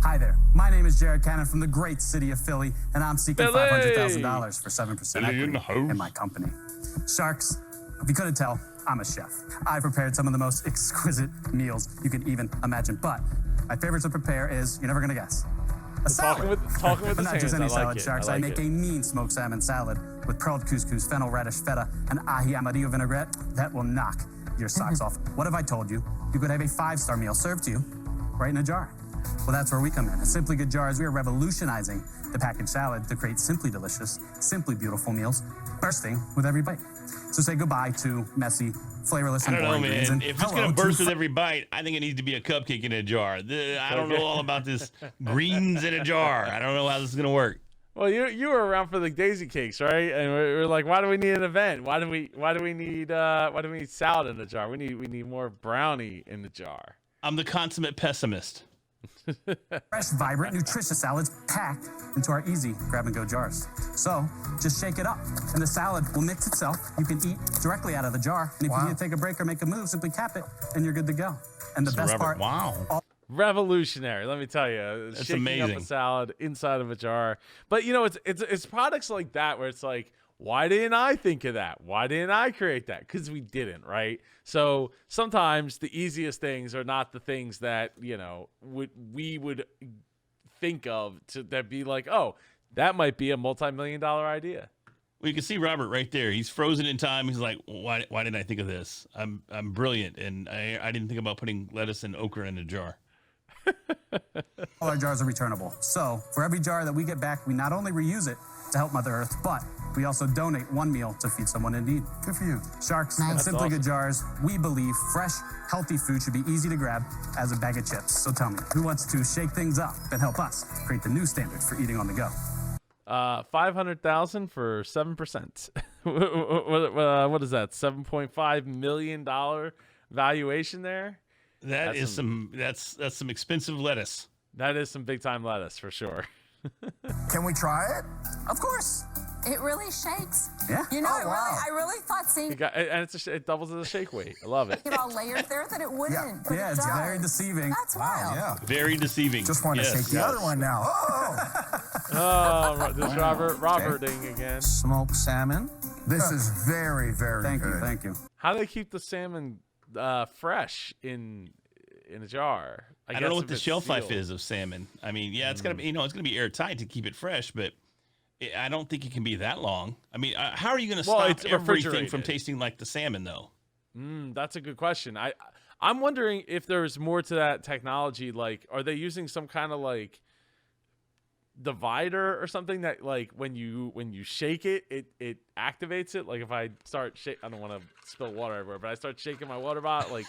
Hi there. My name is Jared Cannon from the great city of Philly, and I'm seeking $500,000 for 7% equity in my company. Sharks, if you couldn't tell, I'm a chef. I prepared some of the most exquisite meals you could even imagine, but my favorite to prepare is, you're never gonna guess, a salad. Talking with But his not hands. just any I like salad, it. Sharks. I make a mean smoked salmon salad with pearled couscous, fennel radish, feta, and ají amarillo vinaigrette that will knock your socks off. What have I told you? You could have a 5-star meal served to you right in a jar. Well, that's where we come in. At Simply Good Jars, we are revolutionizing the packaged salad to create simply delicious, simply beautiful meals, bursting with every bite. So say goodbye to messy, flavorless, and boring greens. Man. And If it's going to burst with every bite, I think it needs to be a cupcake in a jar. I don't know all about this greens in a jar. I don't know how this is going to work. Well, you were around for the daisy cakes, right? And we're like, why do we need an event? Why do we need salad in the jar? We need more brownie in the jar. I'm the consummate pessimist. fresh, vibrant, nutritious salads packed into our easy grab-and-go jars. So just shake it up, and the salad will mix itself. You can eat directly out of the jar, and if you need to take a break or make a move, simply cap it, and you're good to go. And the best part, revolutionary, let me tell you. That's shaking amazing. up a salad inside of a jar. But it's products like that where it's like, why didn't I think of that? Why didn't I create that? Because we didn't, right? So sometimes the easiest things are not the things that we would think of that be like, oh, that might be a multi-million-dollar idea. Well, you can see Robert right there. He's frozen in time. He's like, why didn't I think of this? I'm brilliant, and I didn't think about putting lettuce and okra in a jar. all our jars are returnable. So for every jar that we get back, we not only reuse it to help Mother Earth, but we also donate one meal to feed someone in need. Good for you. Sharks and Simply Good Jars, we believe fresh, healthy food should be easy to grab as a bag of chips. So tell me, who wants to shake things up and help us create the new standard for eating on the go? 500,000 for 7%. What is that? $7.5 million valuation there. That's some expensive lettuce. That is some big time lettuce for sure. Can we try it? Of course. It really shakes. Yeah. I really thought seeing It doubles as a shake weight. I love it. it all layered there that it wouldn't. But Yeah, it it's does. very deceiving. That's wild. Yeah. Very deceiving. Just want to shake the other one now. Oh, this Roberting again. Smoked salmon. This is very, very good. Thank you. How do they keep the salmon fresh in a jar? I don't know what the shelf life is of salmon. I mean, yeah, it's gotta be, it's gonna be airtight to keep it fresh, but I don't think it can be that long. I mean, how are you gonna stop everything from tasting like the salmon, though? That's a good question. I'm wondering if there's more to that technology. Like, are they using some kind of like divider or something that like when you shake it activates it? Like if I start I don't want to spill water everywhere, but I start shaking my water bottle, like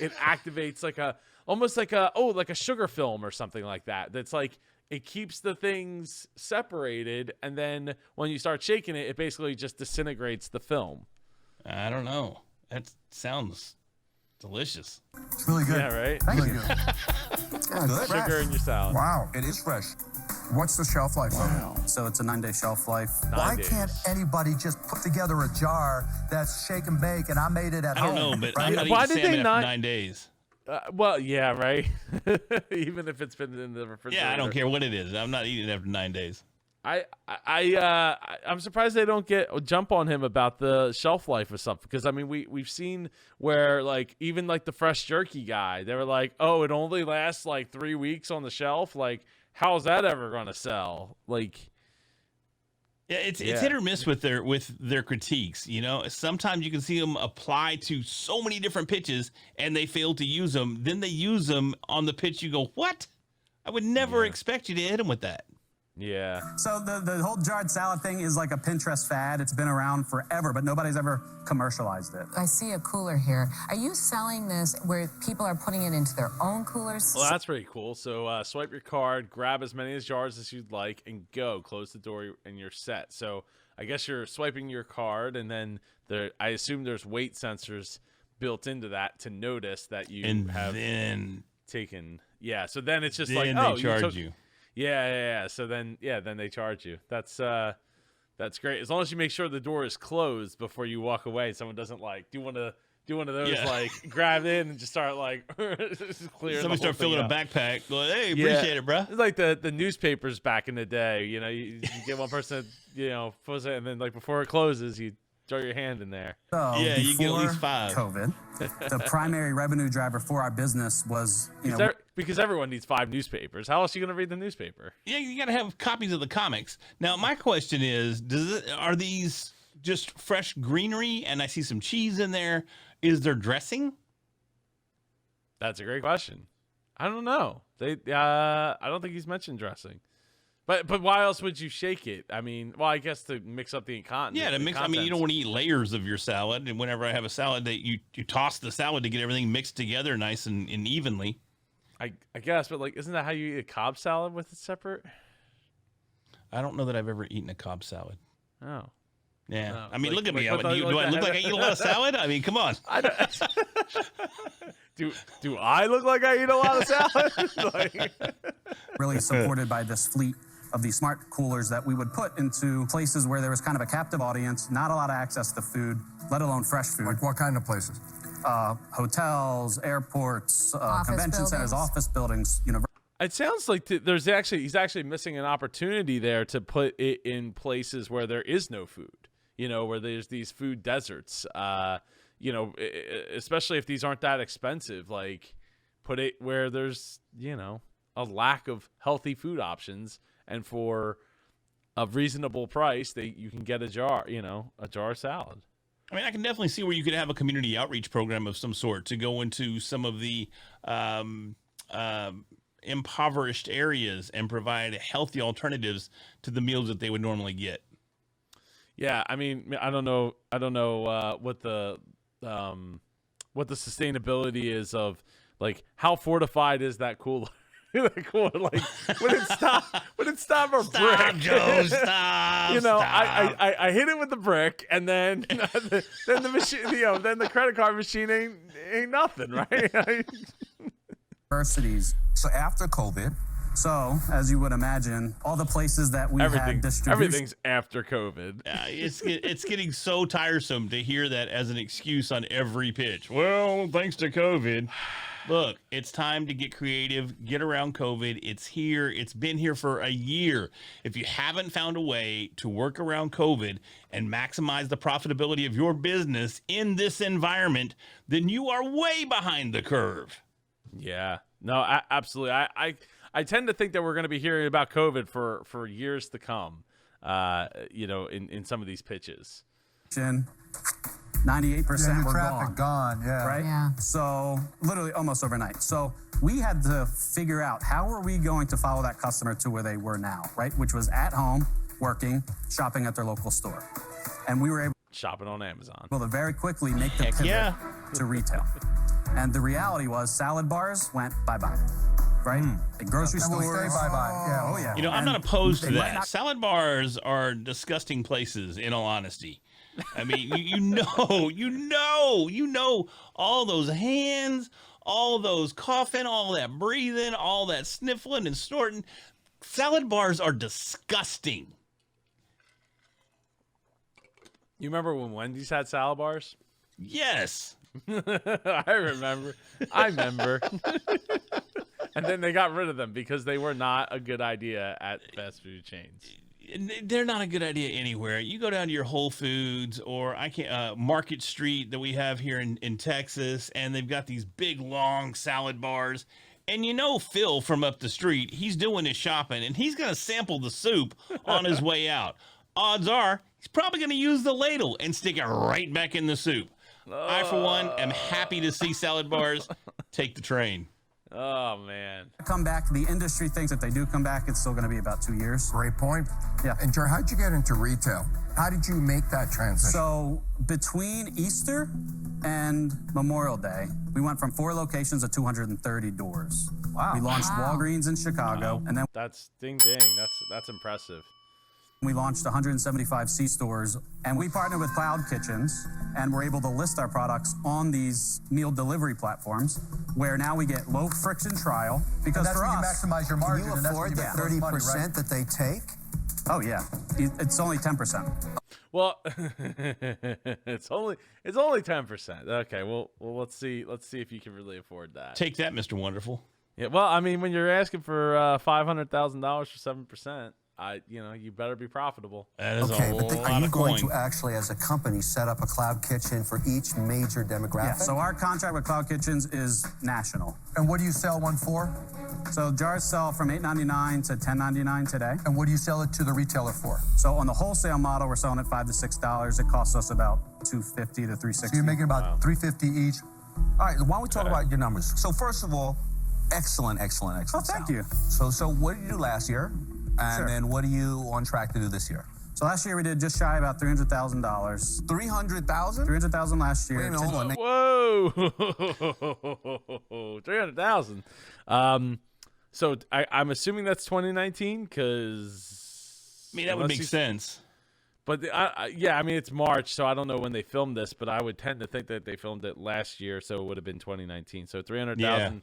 it activates like almost like a sugar film or something like that. That's like it keeps the things separated, and then when you start shaking it, it basically just disintegrates the film. I don't know. That sounds delicious. It's really good. Yeah, right? Really good. Good. Sugar in your salad. Wow, it is fresh. What's the shelf life of it? So it's a 9-day shelf life. Why can't anybody just put together a jar that's shake and bake, and I made it at home? I don't know, but right? I'm not Why eating did they salmon not- after 9 days. Well, yeah, right. Even if it's been in the refrigerator. Yeah, I don't care what it is. I'm not eating it after 9 days. I'm surprised they don't jump on him about the shelf life or something, because I mean we've seen where like even like the fresh jerky guy, they were like, oh, it only lasts like 3 weeks on the shelf. Like, how's that ever gonna sell? Like, yeah, it's hit or miss with their critiques. Sometimes you can see them apply to so many different pitches and they fail to use them. Then they use them on the pitch. You go, what? I would never expect you to hit them with that. yeah. So the whole jarred salad thing is like a Pinterest fad. It's been around forever, but nobody's ever commercialized it. I see a cooler here. Are you selling this where people are putting it into their own coolers? Well, that's pretty cool. So swipe your card, grab as many jars as you'd like, and go. Close the door, and you're set. So I guess you're swiping your card, and then I assume there's weight sensors built into that to notice that you have taken. Yeah. So then it's just like, they charge you. Yeah. So then they charge you. That's great. As long as you make sure the door is closed before you walk away. Someone doesn't like, do you want to do one of those, Yeah. like grab in and just start like just clearing. Somebody start filling a backpack. Going, hey, appreciate it, bro. It's like the newspapers back in the day. You know, you get one person, fills it, and then like before it closes, you throw your hand in there. So Yeah, you get at least before 5. COVID, the primary revenue driver for our business was, Because everyone needs 5 newspapers. How else are you going to read the newspaper? Yeah, you got to have copies of the comics. Now, my question is, are these just fresh greenery? And I see some cheese in there. Is there dressing? That's a great question. I don't know. I don't think he's mentioned dressing. But why else would you shake it? I mean, well, I guess to mix up the content. Yeah, to mix. I mean, you don't want to eat layers of your salad. And whenever I have a salad, that you toss the salad to get everything mixed together nice and evenly. I guess, but like, isn't that how you eat a Cobb salad with it separate? I don't know that I've ever eaten a Cobb salad. Oh. Yeah. No, I mean, like- look at me. like- Do I look like I eat a lot of salad? I mean, come on. Do I look like I eat a lot of salad? Like, really supported by this fleet of these smart coolers that we would put into places where there was kind of a captive audience, not a lot of access to food, let alone fresh food. Like what kind of places? Hotels, airports, convention centers, buildings. office buildings, it sounds like he's actually missing an opportunity there to put it in places where there is no food. Where there's these food deserts. Especially if these aren't that expensive, like put it where there's, a lack of healthy food options, and for a reasonable price, you can get a jar of salad. I mean, I can definitely see where you could have a community outreach program of some sort to go into some of the impoverished areas and provide healthy alternatives to the meals that they would normally get. Yeah, I mean, I don't know what the sustainability is of, like, how fortified is that cooler? Like, would it stop a brick? Joe, stop. Stop. I hit it with the brick, and then the machine, then the credit card machine ain't nothing, right? universities. So after COVID, So, as you would imagine, all the places that we had distribution. Everything's after COVID. It's getting so tiresome to hear that as an excuse on every pitch. Well, thanks to COVID. Look, it's time to get creative, get around COVID. It's here. It's been here for a year. If you haven't found a way to work around COVID and maximize the profitability of your business in this environment, then you are way behind the curve. Yeah. No, absolutely. I tend to think that we're going to be hearing about COVID for years to come, in some of these pitches. 98% were traffic gone, yeah. right? Yeah. So literally almost overnight. So we had to figure out how are we going to follow that customer to where they were now, right? Which was at home, working, shopping at their local store. And we were able Shopping on Amazon. to very quickly make the pivot yeah. to retail. And the reality was salad bars went bye-bye, right? The grocery And we'll stores. stay bye-bye. Yeah. Oh, yeah. You know, I'm And not opposed to they might that. not- Salad bars are disgusting places, in all honesty. I mean, you know all those hands, all those coughing, all that breathing, all that sniffling and snorting. Salad bars are disgusting. You remember when Wendy's had salad bars? Yes. I remember. And then they got rid of them because they were not a good idea at fast food chains. They're not a good idea anywhere. You go down to your Whole Foods or Market Street that we have here in Texas, and they've got these big, long salad bars. And Phil from up the street, he's doing his shopping, and he's going to sample the soup on his way out. Odds are he's probably going to use the ladle and stick it right back in the soup. I, for one, am happy to see salad bars take the train. Oh, man. Come back. The industry thinks if they do come back, it's still going to be about 2 years. Great point. Yeah. And Jer, how'd you get into retail? How did you make that transition? So between Easter and Memorial Day, we went from 4 locations to 230 doors. Wow. We launched Walgreens in Chicago, and then That's ding. That's impressive. we launched 175 C-stores, and we partnered with Cloud Kitchens, and we're able to list our products on these meal delivery platforms, where now we get low friction trial. Because and that's for when us, you maximize your margin. Can you and that's when afford you the make the most 30% money, right? that they take? oh yeah, it's only 10%. Well, it's only 10%. Okay, well, let's see if you can really afford that. Take that, Mr. Wonderful. Yeah, well, I mean, when you're asking for $500,000 for 7%, you better be profitable. That is Okay, a but lot are you of going coin. to actually, as a company, set up a cloud kitchen for each major demographic? Yeah, so our contract with Cloud Kitchens is national. And what do you sell one for? So jars sell from $8.99 to $10.99 today. And what do you sell it to the retailer for? So on the wholesale model, we're selling at $5 to $6. It costs us about $2.50 to $3.60. So you're making about $3.50 each. All right, why don't we talk about your numbers? So first of all, excellent. Oh, thank you. So what did you do last year? And Sure. then what are you on track to do this year? So last year we did just shy about $300,000. 300,000? $300,000 last year. Wait a minute, hold on. Whoa, 300,000. So I'm assuming that's 2019 because I mean, that would make sense. But yeah, I mean it's March, so I don't know when they filmed this, but I would tend to think that they filmed it last year, so it would have been 2019. So 300,000.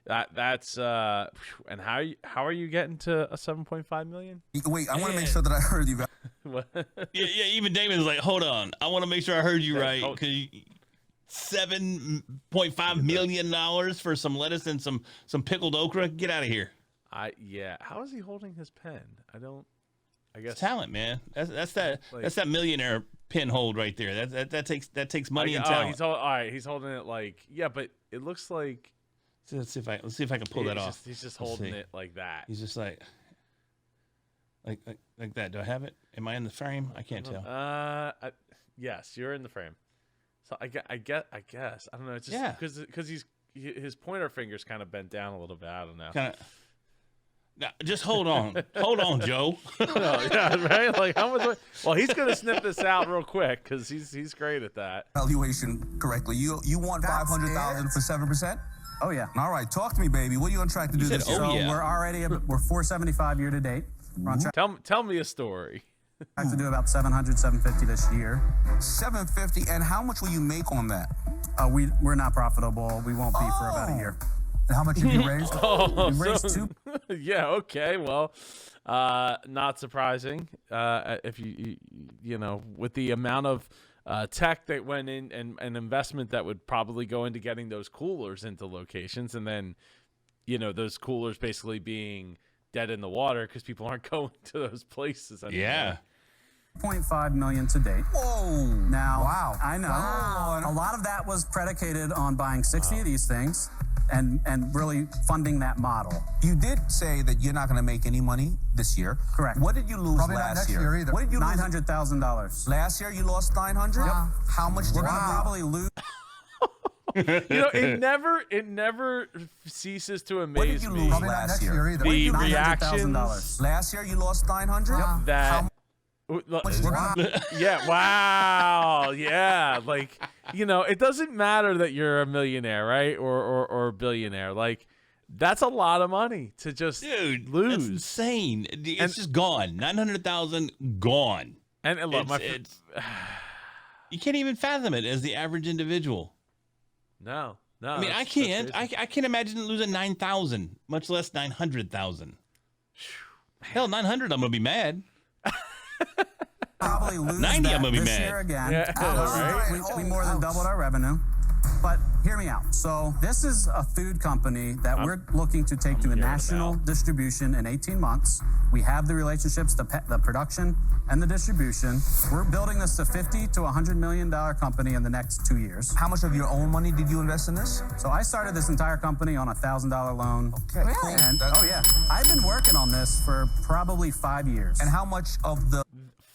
That's and how are you getting to a 7.5 million? Wait, I want to make sure that I heard you. What? Yeah. Even Damon's like, hold on, I want to make sure I heard you Yeah, right. Cause $7.5 million for some lettuce and some pickled okra. Get out of here. How is he holding his pen? I guess It's talent, man. That's that millionaire pin hold right there. That takes money and talent. All right, he's holding it like but it looks like. So let's see if I can pull that off. He's just Let's holding see. it like that. He's just like that. Do I have it? Am I in the frame? I can't tell. Yes, you're in the frame. So I guess I don't know. It's just because his pointer finger's kind of bent down a little bit. I don't know. Kind of. No, just hold on, Joe. Yeah, right. Like how much? Well, he's gonna snip this out real quick because he's great at that. Valuation correctly. You want That's 500,000 it? for 7%? Oh yeah. All right, talk to me, baby. What are you on track to do said, this year? oh, So yeah. we're 475 year to date. We're on track Tell me a story. to do about 700, 750 this year. 750, and how much will you make on that? We're not profitable. We won't be for about a year. And how much have you raised? Oh, We raised two. Yeah. Okay. Well, not surprising. If you with the amount of tech that went in and investment that would probably go into getting those coolers into locations, and then those coolers basically being dead in the water because people aren't going to those places anymore. Yeah. 0.5 million to date. Whoa. Now, Wow. I know Wow. a lot of that was predicated on buying 60 of these things and really funding that model. You did say that you're not going to make any money this year. Correct. What did you lose Probably not last next year? year either. What did you lose? $900,000. Last year you lost 900? Wow. How much did We're you gonna probably lose. It never ceases to What did amaze you me lose Probably not last next year? year either. the $900,000. reactions Last year you lost 900? Wow. that. Wow. Yeah, wow. Yeah, like, it doesn't matter that you're a millionaire, right? Or a billionaire. Like, that's a lot of money to just Dude, lose. that's insane. It's just gone. 900,000 gone. And look, You can't even fathom it as the average individual. no. I mean, I that's can't. crazy. I can't imagine losing 9,000, much less 900,000. Hell, 900, I'm gonna be mad. Probably lose 90, that I'm gonna be this mad. year again. Yeah, right? We more than doubled our revenue. But hear me out. So this is a food company that we're looking to take to a hearing national about. distribution in 18 months. We have the relationships, the production, and the distribution. We're building this to $50 to $100 million company in the next 2 years. How much of your own money did you invest in this? So I started this entire company on a $1,000 loan. Okay, Really? cool. And oh yeah, I've been working on this for probably 5 years. And how much of the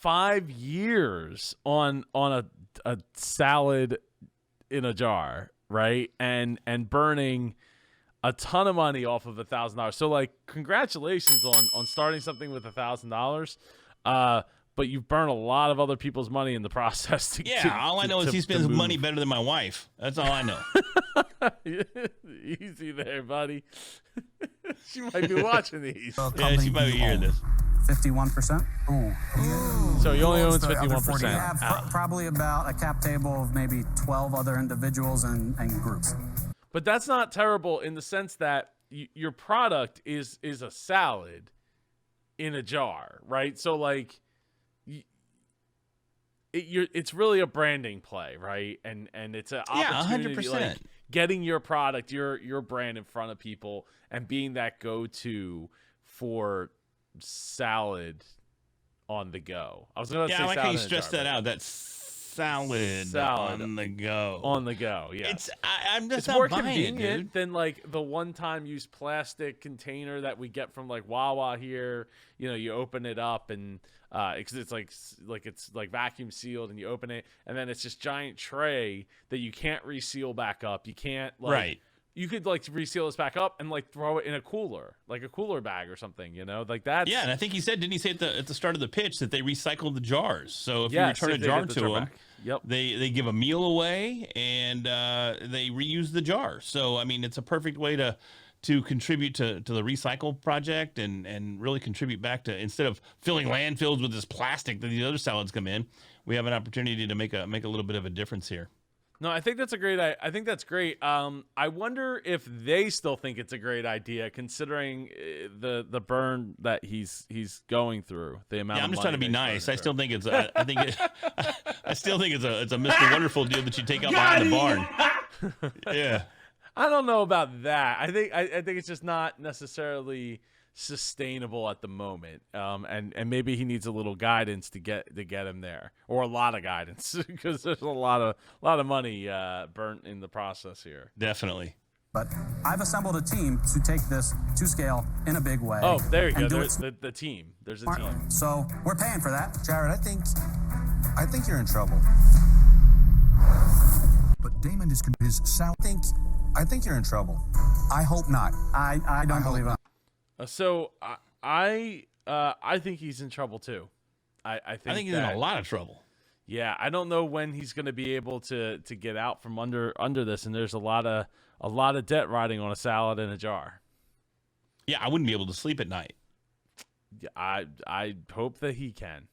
5 years on a salad in a jar, right? And burning a ton of money off of $1,000. So like, congratulations on starting something with $1,000. But you've burned a lot of other people's money in the process. All I know is he spends money better than my wife. That's all I know. Easy there, buddy. She might be watching these. Yeah, she might be hearing this. 51%. So he only owns the other 51%. We have probably about a cap table of maybe 12 other individuals and groups. But that's not terrible in the sense that your product is a salad in a jar, right? So like, it's really a branding play, right? And it's an opportunity, 100%. like getting your product, your brand in front of people and being that go-to for salad on the go. I was going to say I like how salad you in a stressed jar, that but out. That's salad on the go. on the go, yeah. I'm just It's not more buying it, convenient dude. than like the one-time use plastic container that we get from like Wawa here. You know, you open it up and because it's like vacuum sealed, and you open it, and then it's this giant tray that you can't reseal back up. You can't Right. You could like reseal this back up and like throw it in a cooler, like a cooler bag or something. You know, like that. Yeah, and I think didn't he say at the start of the pitch that they recycled the jars? So if you Yes, return a if they jar get the to jar them, back. Yep. they give a meal away and they reuse the jar. So I mean, it's a perfect way to contribute to the recycle project and really contribute back to, instead of filling landfills with this plastic that these other salads come in, we have an opportunity to make a little bit of a difference here. No, I think that's a great. I think that's great. I wonder if they still think it's a great idea, considering the burn that he's going through. The amount. Yeah, I'm of just trying to be nice. I still think it's. I still think it's a Mr. Wonderful deal that you take out behind the barn. Yeah. I don't know about that. I think it's just not necessarily sustainable at the moment. And maybe he needs a little guidance to get him there, or a lot of guidance, because there's a lot of money burnt in the process here. Definitely. But I've assembled a team to take this to scale in a big way. Oh, there you and go. do There's it the team. There's a smartly. team. So we're paying for that. Jared, I think you're in trouble. But Damon is his sound. I think you're in trouble. I hope not. I don't believe it. So I think he's in trouble too. I think he's in a lot of trouble. Yeah, I don't know when he's going to be able to get out from under this, and there's a lot of debt riding on a salad in a jar. Yeah, I wouldn't be able to sleep at night. Yeah, I hope that he can.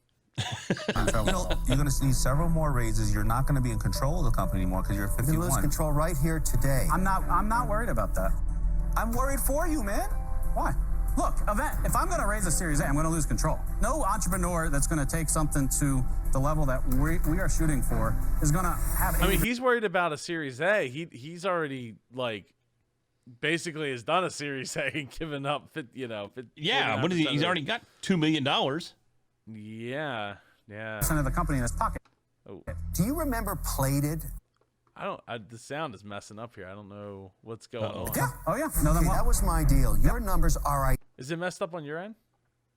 You're going to need several more raises. You're not going to be in control of the company anymore because you're 51. You lose control right here today. I'm not worried about that. I'm worried for you, man. Why? Look, if I'm going to raise a Series A, I'm going to lose control. No entrepreneur that's going to take something to the level that we are shooting for is going to have. I mean, he's worried about a Series A. He's already basically has done a Series A and given up. Yeah, what is he? He's already got $2 million. Yeah. Of the company in his pocket. Oh. Do you remember Plated? The sound is messing up here. I don't know what's going on. Yeah. Oh yeah. No, Okay, that was my deal. Your numbers are Is it messed up on your end?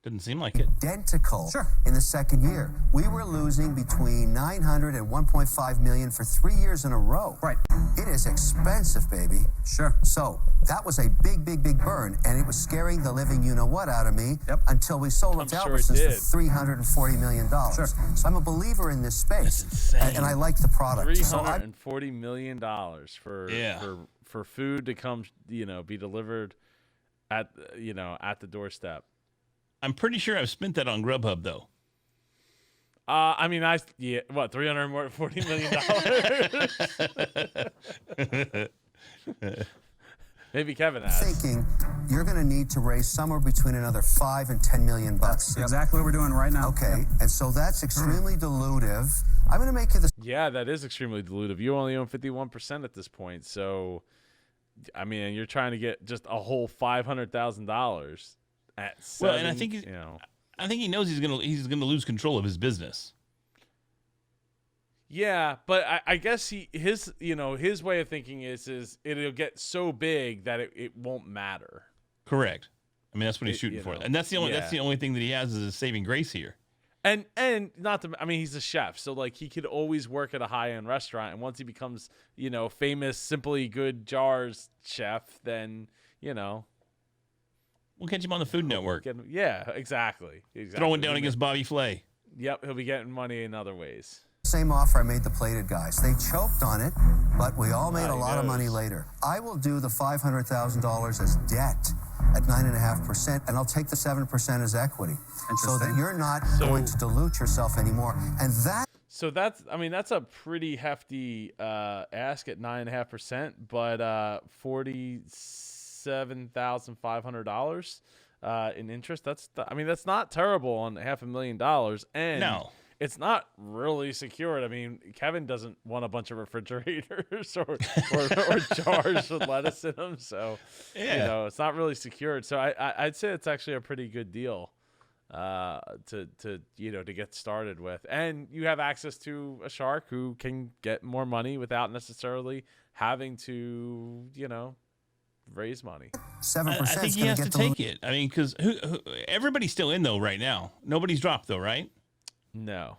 Doesn't seem like it. identical. Sure. In the second year. We were losing between 900 and 1.5 million for 3 years in a row. Right. It is expensive, baby. Sure. So that was a big burn, and it was scaring the living you-know-what out of me. Yep. Until we sold it to sure it Albertsons did. for $340 million. Sure. So I'm a believer in this space. That's insane. And I like the product. So $340 million for food to come, be delivered at the doorstep. I'm pretty sure I've spent that on Grubhub, though. I mean, $340 million? Maybe Kevin has. thinking you're going to need to raise somewhere between another $5 and $10 million bucks. That's exactly what we're doing right now. Okay, and so that's extremely dilutive. I'm going to make you the Yeah, that is extremely dilutive. You only own 51% at this point, so I mean, you're trying to get just a whole $500,000 at 7. Well, and I think he knows he's gonna lose control of his business. Yeah, but I guess his way of thinking is it'll get so big that it won't matter. Correct. I mean, that's what he's shooting for, and that's the only thing that he has as a saving grace here. And not to, I mean, he's a chef, so he could always work at a high-end restaurant, and once he becomes famous Simply Good Jars chef, then we'll catch him on the Food Network. Yeah, exactly. Throwing down against Bobby Flay. Yep, he'll be getting money in other ways. same offer I made the Plated guys. They choked on it, but we all made a lot of money later. I will do the $500,000 as debt at 9.5%, and I'll take the 7% as equity, so that you're not going to dilute yourself anymore. And So that's a pretty hefty ask at 9.5%, but $47,500 in interest. That's not terrible on $500,000, and no. it's not really secured. I mean, Kevin doesn't want a bunch of refrigerators or jars with lettuce in them, so it's not really secured. So I'd say it's actually a pretty good deal to get started with, and you have access to a shark who can get more money without necessarily having to raise money. 7%. I think he has to take it. I mean, because everybody's still in though right now. Nobody's dropped though, right? No.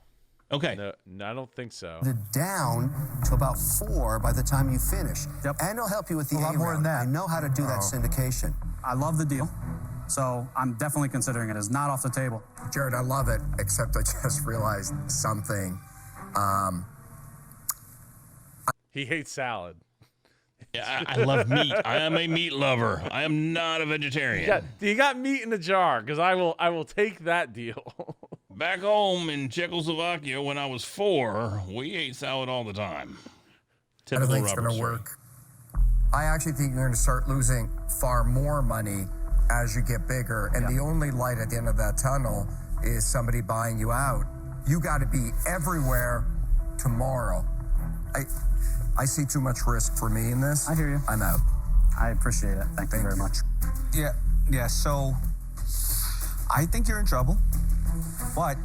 Okay. No, I don't think so. down to about 4 by the time you finish. Yep. And it'll help you with the A lot more than that. I know how to do that syndication. I love the deal, so I'm definitely considering it. It's not off the table. Jared, I love it, except I just realized something. He hates salad. Yeah, I love meat. I am a meat lover. I am not a vegetarian. You got meat in a jar, because I will take that deal. Back home in Czechoslovakia when I was 4, we ate salad all the time. I don't Typical think it's Robert going to story. work. I actually think you're going to start losing far more money as you get bigger. And the only light at the end of that tunnel is somebody buying you out. You got to be everywhere tomorrow. I see too much risk for me in this. I hear you. I'm out. I appreciate it. Thank you very much. Yeah. So I think you're in trouble, but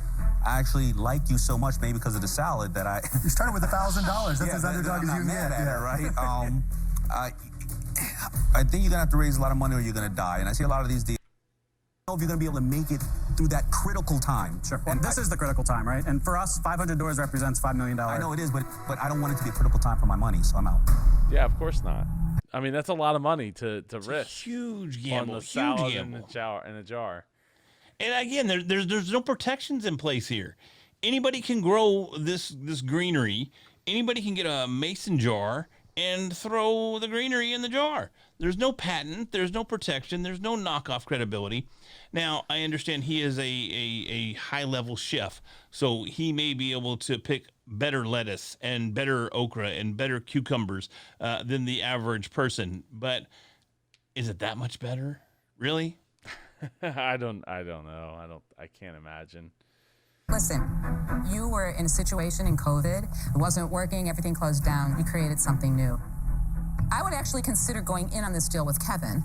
I actually like you so much, maybe because of the salad, that I. You started with $1,000. That's as that underdog I'm as not you can mad get. at it, right? I think you're gonna have to raise a lot of money, or you're gonna die. And I see a lot of these deals. I don't know if you're gonna be able to make it through that critical time. Sure. Well, this is the critical time, right? And for us, 500 doors represents $5 million. I know it is, but I don't want it to be a critical time for my money, so I'm out. Yeah, of course not. I mean, that's a lot of money to risk. Huge on gamble. the Huge salad gamble. in a jar. And again, there's no protections in place here. Anybody can grow this greenery. Anybody can get a mason jar and throw the greenery in the jar. There's no patent. There's no protection. There's no knockoff credibility. Now, I understand he is a high-level chef, so he may be able to pick better lettuce and better okra and better cucumbers than the average person. But is it that much better? Really? I don't know. I can't imagine. Listen, you were in a situation in COVID. It wasn't working. Everything closed down. You created something new. I would actually consider going in on this deal with Kevin.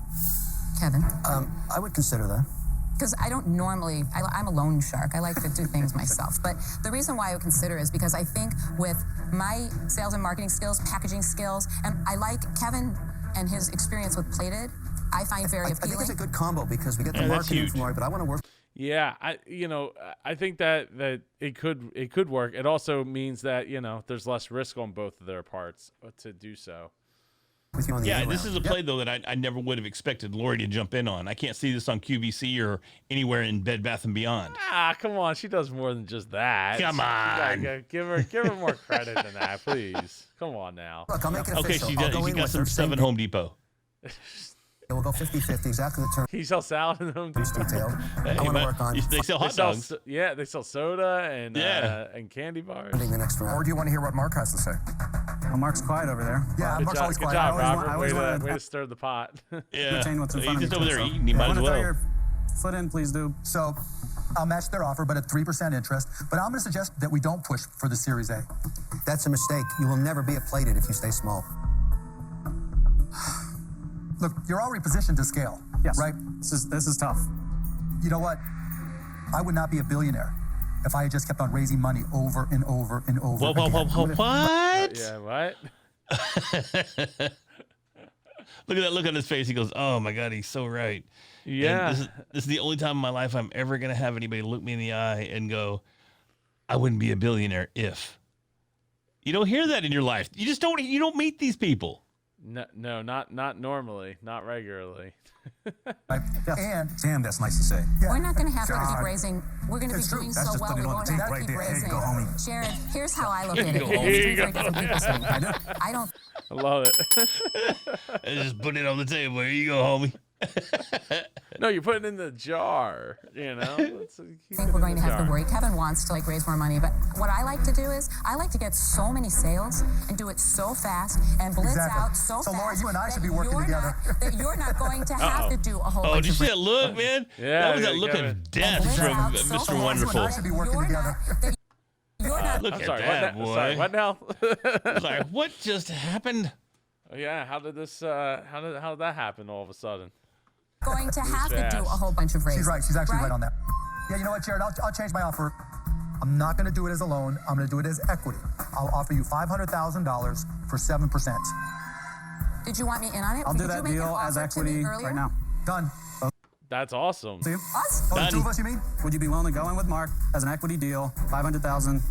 Kevin? I would consider that. Because I don't normally, I'm a loan shark. I like to do things myself. But the reason why I would consider is because I think with my sales and marketing skills, packaging skills, and I like Kevin and his experience with plated, I find very appealing. I think it's a good combo because we get the that's marketing huge. from Lori, but I want to work. Yeah, I think that it could work. It also means that there's less risk on both of their parts to do so. With you on the Yeah, end this round. is a play, though, that I never would have expected Lori to jump in on. I can't see this on QVC or anywhere in Bed Bath & Beyond. Ah, come on, she does more than just that. Come You gotta on. give her more credit than that, please. Come on now. Look, I'll make it Okay, official. she I'll go got in with some her, stuff same at Home Depot. We'll go 50-50, exactly the terms He sells salad in Home Depot. detailed. Hey, I want to man, work on they sell hot dogs. They sell soda and Yeah. and candy bars. finding the next Or round. do you want to hear what Mark has to say? Well, Mark's quiet over there. Yeah, Good Mark's job, always good quiet. job, I always Robert. always Way wanted- to stir the pot. Yeah, Retain what's in he's front of just you, over there so- eating. He might as Want to throw well. your foot in, please do. So I'll match their offer, but at 3% interest. But I'm going to suggest that we don't push for the Series A. That's a mistake. You will never be a plated if you stay small. Look, you're already positioned to scale, Yes. right? This is tough. You know what? I would not be a billionaire if I had just kept on raising money over and over and over Whoa, again. what? Yeah, what? Look at that look on his face. He goes, "Oh my God, he's so right." Yeah. And this is the only time in my life I'm ever gonna have anybody look me in the eye and go, "I wouldn't be a billionaire if." You don't hear that in your life. You just don't. You don't meet these people. No, not normally, not regularly. Right? And Damn, that's nice to say. We're not going to have to God. keep raising. We're going to be That's true. doing That's so just well. putting We it on won't the have table to right keep there. There you raising. go, homie. Jared, here's how I look at it. Here you go, It's homie. three very different people saying it. I don't I love it. I just put it on the table. Here you go, homie. No, you put it in the jar. think we're going to have to worry. Kevin wants to raise more money, but what I like to do is I like to get so many sales and do it so fast and blitz Exactly. out so So, fast. Laura, you and I that should be working you're together. That you're not going to have to do a whole Oh, bunch did you of see that look, man? Yeah, that was that yeah, look Kevin. of death blitz from out so Mr. fast. you and Wonderful. I should be working You're together. not- that Look I'm at sorry, that, what boy. Sorry, what now? It's like, what just happened? Oh, yeah, how did that happen all of a sudden? Going to have to do a whole bunch of raises. She's right. She's actually right on that. Yeah, you know what, Jared? I'll change my offer. I'm not going to do it as a loan. I'm going to do it as equity. I'll offer you $500,000 for 7%. Did you want me in on it? I'll Did do you that make an deal as offer to me equity earlier? right now. Done. That's awesome. See you? Us? Oh, the Done. two of us, you mean? Would you be willing to go in with Mark as an equity deal, 500,000,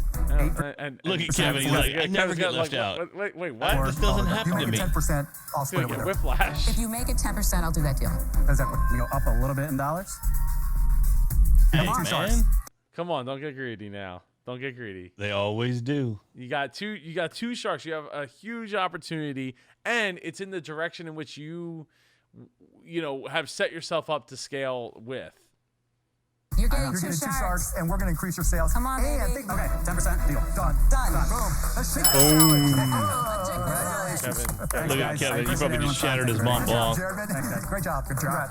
And Look at Kevin. He's like, I never get left out. Wait, what? This doesn't You happen to make me. it 10%, I'll Gonna split it get with her. whiplash. If you make it 10%, I'll do that deal. As equity. we go up a little bit in dollars? Hey, Come on, man. Sharks. Come on, don't get greedy now. Don't get greedy. They always do. You got two sharks. You have a huge opportunity, and it's in the direction in which you have set yourself up to scale with. You're getting You're two getting two sharks. sharks, and we're going to increase your sales. Come on, and baby. Okay, 10% deal. Done. Done. Boom. Let's shake the salad. Kevin, Look at guys. I Kevin. You appreciate probably everyone's just shattered his time. mom ball. Jared, man. Great job. Good job.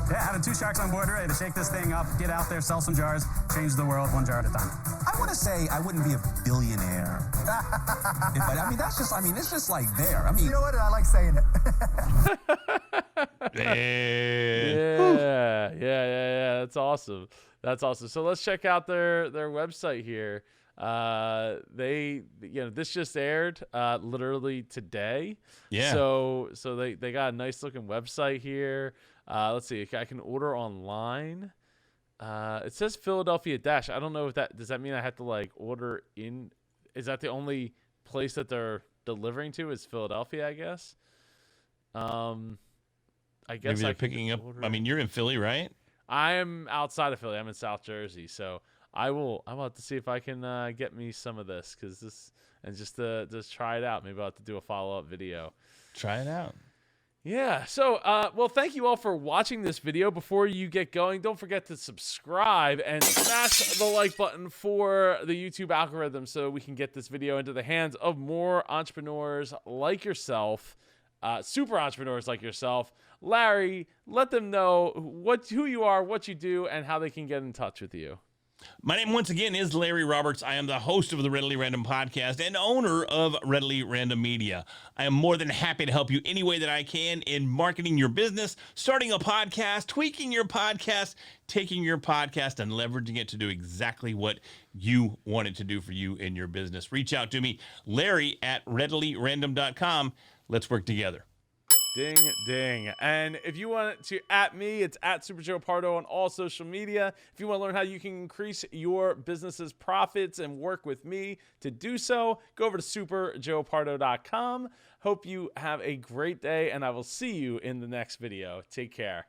Yeah, having two sharks on board, ready to shake this thing up, get out there, sell some jars, change the world one jar at a time. I want to say I wouldn't be a billionaire. But I mean, it's just like there. I mean, You know what? I like saying it. Man. Yeah. That's awesome. So let's check out their website here. This just aired literally today. Yeah. So they got a nice looking website here. Let's see. I can order online. It says Philadelphia Dash. I don't know if does that mean I have to like order in? Is that the only place that they're delivering to? Is Philadelphia? I guess. I guess Maybe they're I can picking up. order- I mean, you're in Philly, right? I am outside of Philly. I'm in South Jersey, so I will have to see if I can get me some of this and just try it out. Maybe I'll have to do a follow-up video. Try it out. Yeah. So, well, thank you all for watching this video. Before you get going, don't forget to subscribe and smash the like button for the YouTube algorithm so we can get this video into the hands of more entrepreneurs like yourself, super entrepreneurs like yourself. Larry, let them know who you are, what you do, and how they can get in touch with you. My name, once again, is Larry Roberts. I am the host of the Readily Random podcast and owner of Readily Random Media. I am more than happy to help you any way that I can in marketing your business, starting a podcast, tweaking your podcast, taking your podcast and leveraging it to do exactly what you want it to do for you in your business. Reach out to me, Larry@readilyrandom.com. Let's work together. Ding, ding. And if you want to @ me, it's @SuperJoePardo on all social media. If you want to learn how you can increase your business's profits and work with me to do so, go over to superjoepardo.com. Hope you have a great day, and I will see you in the next video. Take care.